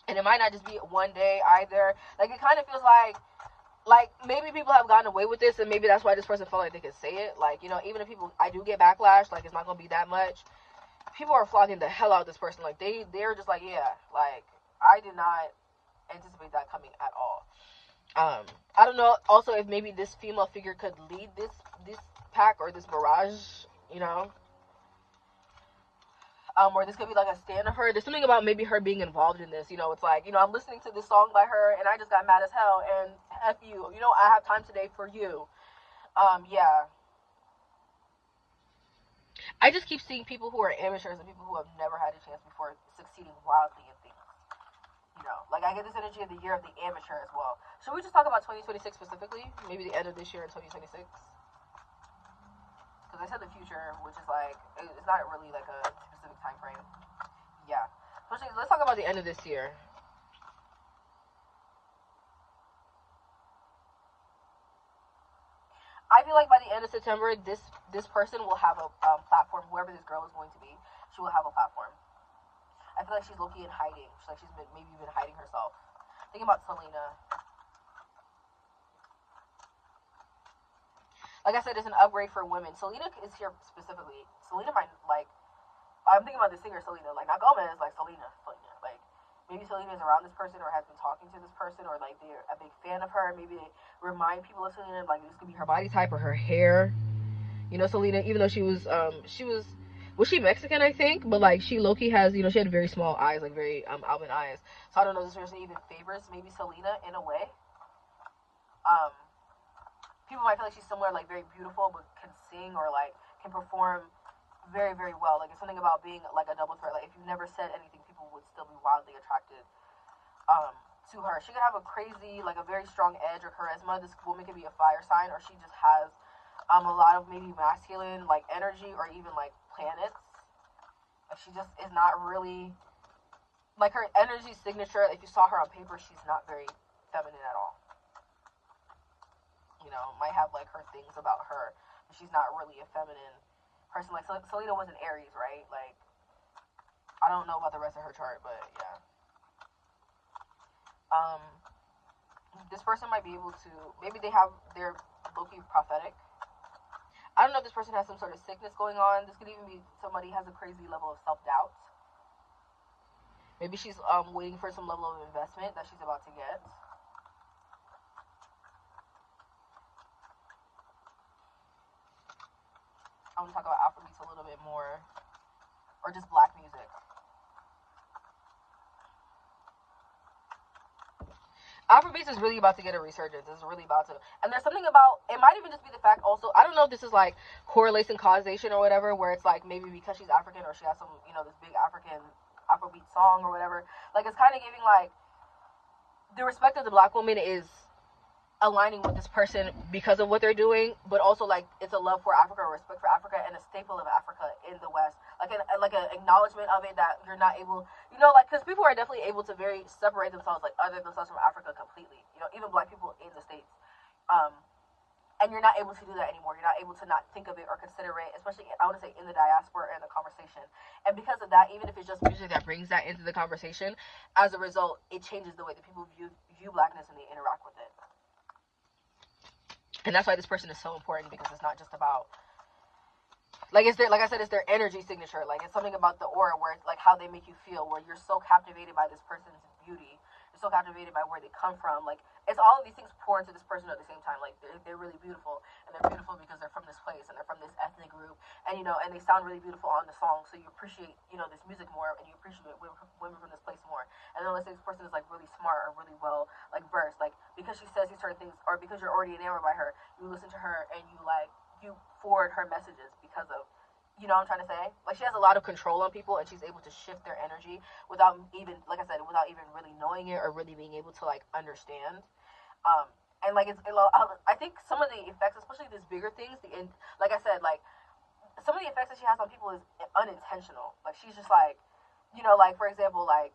And it might not just be one day either. Like, it kind of feels like maybe people have gotten away with this, and maybe that's why this person felt like they could say it. Like, even if I do get backlash, like, it's not going to be that much. People are flogging the hell out of this person. Like, they're just like, yeah, like, I did not anticipate that coming at all. I don't know also if maybe this female figure could lead this pack or this barrage, or this could be like a stand of her. There's something about maybe her being involved in this, it's like, I'm listening to this song by her and I just got mad as hell, and F you, I have time today for you. Yeah. I just keep seeing people who are amateurs and people who have never had a chance before succeeding wildly in things. Like, I get this energy of the year of the amateur as well. Should we just talk about 2026 specifically? Maybe the end of this year in 2026? Because I said the future, which is like, it's not really like a specific time frame. Yeah. Let's talk about the end of this year. I feel like by the end of September, this person will have a platform. Whoever this girl is going to be, she will have a platform. I feel like she's low-key in hiding. She's maybe been hiding herself. Thinking about Selena. Like I said, it's an upgrade for women. Selena is here specifically. Selena might, like, I'm thinking about the singer Selena. Like, not Gomez, like Selena. Like, maybe Selena is around this person or has been talking to this person, or, like, they're a big fan of her. Maybe they remind people of Selena. Like, this could be her body type or her hair. Selena, even though she was she Mexican, I think, but, like, she low-key has, she had very small eyes, like, very almond eyes. So I don't know if this person even favors maybe Selena in a way. People might feel like she's similar, like, very beautiful, but can sing or, like, can perform very, very well. Like, it's something about being, like, a double threat. Like, if you never said anything, people would still be wildly attracted to her. She could have a crazy, like, a very strong edge or charisma. This woman could be a fire sign, or she just has a lot of maybe masculine, like, energy, or even, like, planets. Like, she just is not really, like, her energy signature, if you saw her on paper, she's not very feminine at all. Might have, like, her things about her, but she's not really a feminine person. Like, Selena was an Aries, right? Like, I don't know about the rest of her chart, but yeah. This person might be able to, maybe they're low-key prophetic. I don't know if this person has some sort of sickness going on. This could even be somebody has a crazy level of self-doubt. Maybe she's waiting for some level of investment that she's about to get. I want to talk about Afrobeats a little bit more, or just black music. Afrobeats is really about to get a resurgence. It's really about to, and there's something about, it might even just be the fact also, I don't know if this is like correlation causation or whatever, where it's like maybe because she's African or she has some, this big Afrobeat song or whatever, like, it's kind of giving, like, the respect of the black woman is aligning with this person because of what they're doing, but also, like, it's a love for Africa or respect for Africa and a staple of Africa in the West. like an acknowledgement of it, that you're not able, you know, like, because people are definitely able to very separate themselves, like other themselves from Africa completely, you know, even black people in the States. um and you're not able to do that anymore. You're not able to not think of it or consider it, especially, I want to say, in the diaspora and the conversation. And because of that, even if it's just music that brings that into the conversation, as a result, it changes the way that people view blackness and they interact with it. And that's why this person is so important, because it's not just about, like, it's their, like I said, it's their energy signature. Like, it's something about the aura where it's like how they make you feel, where you're so captivated by this person's beauty, you're so captivated by where they come from. Like, it's all of these things pour into this person at the same time. Like, they're really beautiful, and they're beautiful because they're from this place and they're from this ethnic group, and, you know, and they sound really beautiful on the song, so you appreciate, you know, this music more, and you appreciate women from this place more. And then let's say this person is like really smart or really well, like, versed, like, because she says these certain things, or because you're already enamored by her, you listen to her and you forward her messages because of, you know what I'm trying to say? Like, she has a lot of control on people, and she's able to shift their energy without even, like I said, without even really knowing it or really being able to, like, understand. And, like, I think some of the effects, especially these bigger things, like I said, like, some of the effects that she has on people is unintentional. Like, she's just like, you know, like, for example, like,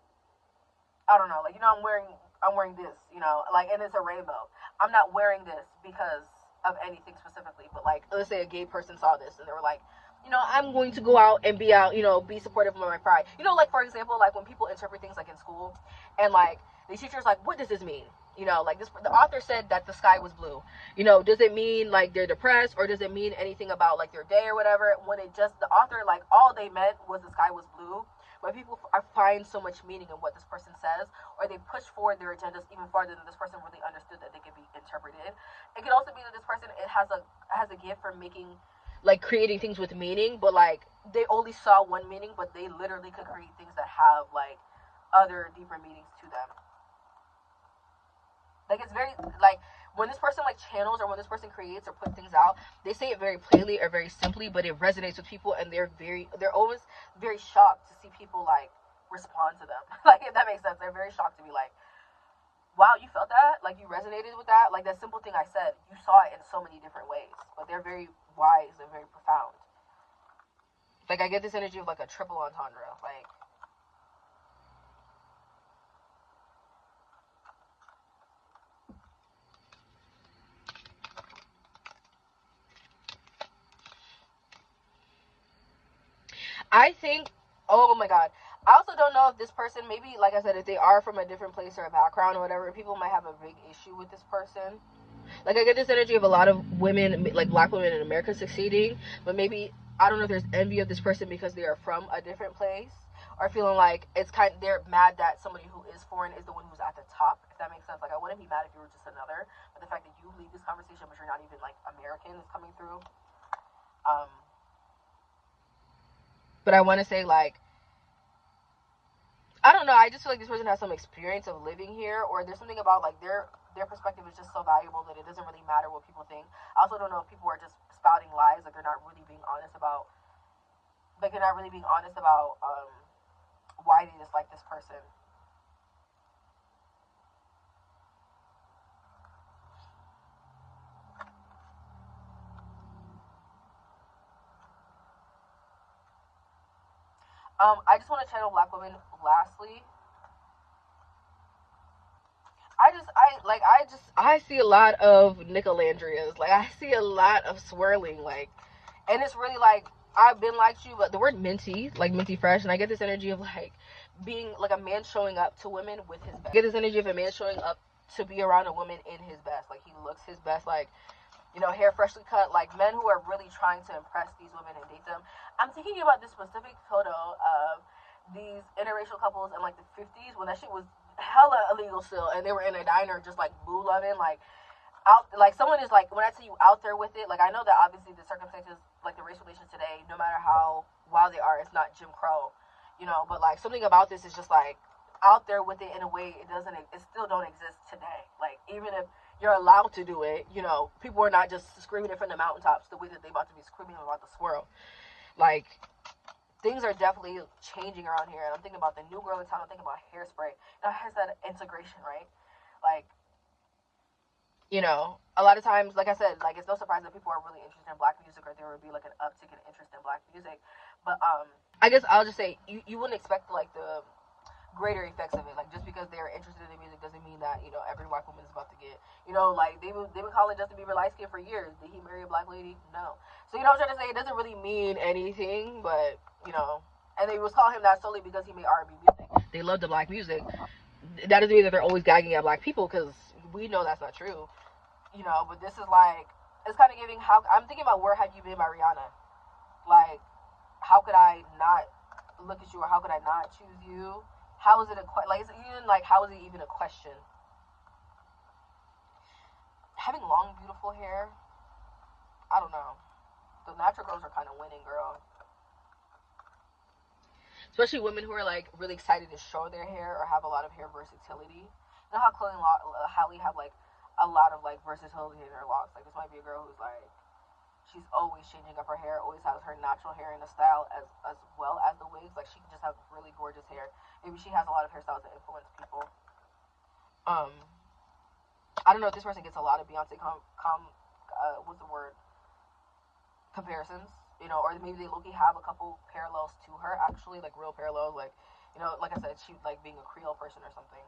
I don't know, like, you know, I'm wearing this, you know, like, and it's a rainbow. I'm not wearing this because of anything specifically, but, like, let's say a gay person saw this and they were like, you know, I'm going to go out and be out, you know, be supportive of my pride. You know, like, for example, like, when people interpret things, like, in school, and, like, the teacher's like, what does this mean? You know, like, the author said that the sky was blue. You know, does it mean, like, they're depressed, or does it mean anything about, like, their day or whatever? When it just, the author, like, all they meant was the sky was blue. But people find so much meaning in what this person says, or they push forward their agendas even farther than this person really understood that they could be interpreted. It could also be that this person, it has a gift for making, like, creating things with meaning, but, like, they only saw one meaning, but they literally could create things that have, like, other deeper meanings to them. Like, it's very, like, when this person, like, channels, or when this person creates or puts things out, they say it very plainly or very simply, but it resonates with people, and they're always very shocked to see people, like, respond to them. Like, if that makes sense, they're very shocked to be like, wow, you felt that? Like, you resonated with that? Like, that simple thing I said, you saw it in so many different ways. But they're very wise and very profound. Like, I get this energy of, like, a triple entendre. Like, I think, oh my god. I also don't know if this person, maybe, like I said, if they are from a different place or a background or whatever, people might have a big issue with this person. Like, I get this energy of a lot of women, like, black women in America succeeding, but maybe, I don't know if there's envy of this person because they are from a different place, or feeling like they're mad that somebody who is foreign is the one who's at the top, if that makes sense. Like, I wouldn't be mad if you were just another, but the fact that you lead this conversation, but you're not even, like, American is coming through. But I want to say, like, I don't know, I just feel like this person has some experience of living here, or there's something about, like, their perspective is just so valuable that it doesn't really matter what people think. I also don't know if people are just spouting lies, like, they're not really being honest about, why they dislike this person. I just want to channel black women lastly. I see a lot of Nicolandrias. Like, I see a lot of swirling, like, and it's really like, I've been like you, but the word minty, like minty fresh, and I get this energy of, like, being like a man showing up to women with his best. I get this energy of a man showing up to be around a woman in his best. Like, he looks his best, like, you know, hair freshly cut, like, men who are really trying to impress these women and date them. I'm thinking about this specific photo of these interracial couples in, like, the 50s, when that shit was hella illegal still, and they were in a diner just, like, boo loving, like, out, like, someone is, like, when I tell you out there with it, like, I know that obviously the circumstances, like, the race relations today, no matter how wild they are, it's not Jim Crow, you know, but, like, something about this is just, like, out there with it in a way it still don't exist today. Like, even if you're allowed to do it, you know, people are not just screaming it from the mountaintops the way that they about to be screaming about the swirl. Like, things are definitely changing around here, and I'm thinking about the new girl in town. I'm thinking about Hairspray. Now, it has that integration, right? Like, you know, a lot of times, like I said, like it's no surprise that people are really interested in black music, or there would be like an uptick in interest in black music. But I guess I'll just say you wouldn't expect like the greater effects of it. Like just because they're interested in music doesn't mean that, you know, every white woman is about to get, you know, like they've been calling Justin Bieber light skin for years. Did he marry a black lady? No. So you know what I'm trying to say? It doesn't really mean anything, but you know, and they was calling him that solely because he made R&B music. They love the black music. That doesn't mean that they're always gagging at black people, because we know that's not true. You know, but this is like, it's kind of giving, how I'm thinking about Where Have You Been by Rihanna. Like, how could I not look at you, or how could I not choose you? How is it like, is it even like, how is it even a question? Having long, beautiful hair, I don't know. The natural girls are kind of winning, girl. Especially women who are like really excited to show their hair or have a lot of hair versatility. You know how Chloe and Halle have like a lot of like versatility in their locks. Like this might be a girl who's like, she's always changing up her hair, always has her natural hair in a style as well as the wigs. Like she can just have really gorgeous hair. Maybe she has a lot of hairstyles that influence people. I don't know if this person gets a lot of Beyonce what's the word, comparisons, you know, or maybe they low-key have a couple parallels to her, actually, like real parallels, like, you know, like I said, she like being a Creole person or something.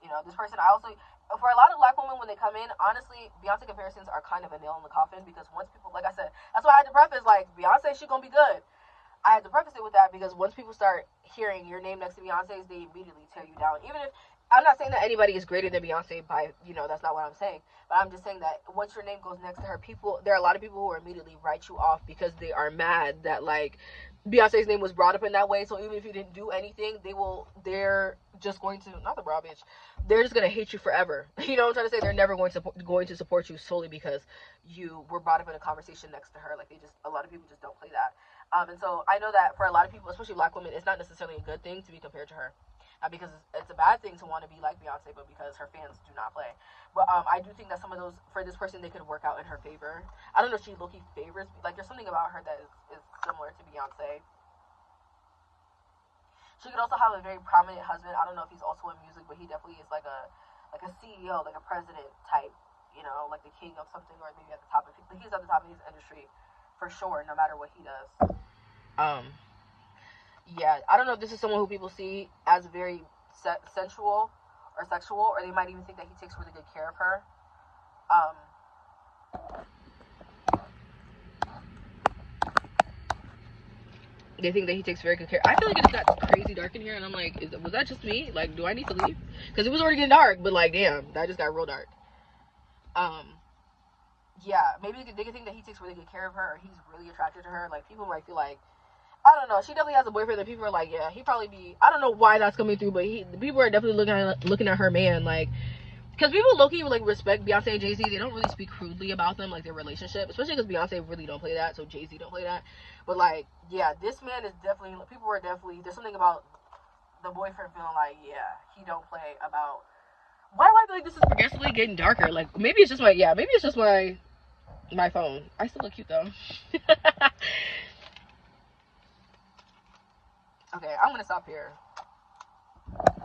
You know, this person, I also, for a lot of black women when they come in, honestly, Beyonce comparisons are kind of a nail in the coffin, because once people, like I said, that's why I had to preface, like, Beyonce, she gonna be good. I had to preface it with that, because once people start hearing your name next to Beyonce's, they immediately tear you down. Even if, I'm not saying that anybody is greater than Beyonce by, you know, that's not what I'm saying. But I'm just saying that once your name goes next to her, there are a lot of people who immediately write you off because they are mad that, like, Beyonce's name was brought up in that way. So even if you didn't do anything, they're just going to, not the bra bitch, they're just going to hate you forever. You know what I'm trying to say? They're never going to support you solely because you were brought up in a conversation next to her. Like, a lot of people just don't play that. And so I know that for a lot of people, especially black women, it's not necessarily a good thing to be compared to her. Not because it's a bad thing to want to be like Beyonce, but because her fans do not play. But I do think that some of those, for this person, they could work out in her favor. I don't know if she low-key favors, like there's something about her that is similar to Beyonce. She could also have a very prominent husband. I don't know if he's also in music, but he definitely is like a CEO, like a president type, you know, like the king of something, or maybe at the top of it. He's at the top of his industry for sure, no matter what he does. Yeah, I don't know if this is someone who people see as very sensual or sexual, or they might even think that he takes really good care of her. They think that he takes very good care. I feel like it just got crazy dark in here, and I'm like, was that just me? Like, do I need to leave? Because it was already getting dark, but like, damn, that just got real dark. Yeah, maybe they could think that he takes really good care of her, or he's really attracted to her. Like, people might feel like, I don't know. She definitely has a boyfriend that people are like, yeah, he probably be. I don't know why that's coming through, but people are definitely looking at her man, like, because people low-key like respect Beyonce and Jay-Z. They don't really speak crudely about them, like their relationship, especially because Beyonce really don't play that, so Jay-Z don't play that. But like, yeah, this man is definitely. People are definitely. There's something about the boyfriend feeling like, yeah, he don't play about. Why do I feel like this is progressively getting darker? Like maybe it's just my phone. I still look cute though. Okay, I'm gonna stop here.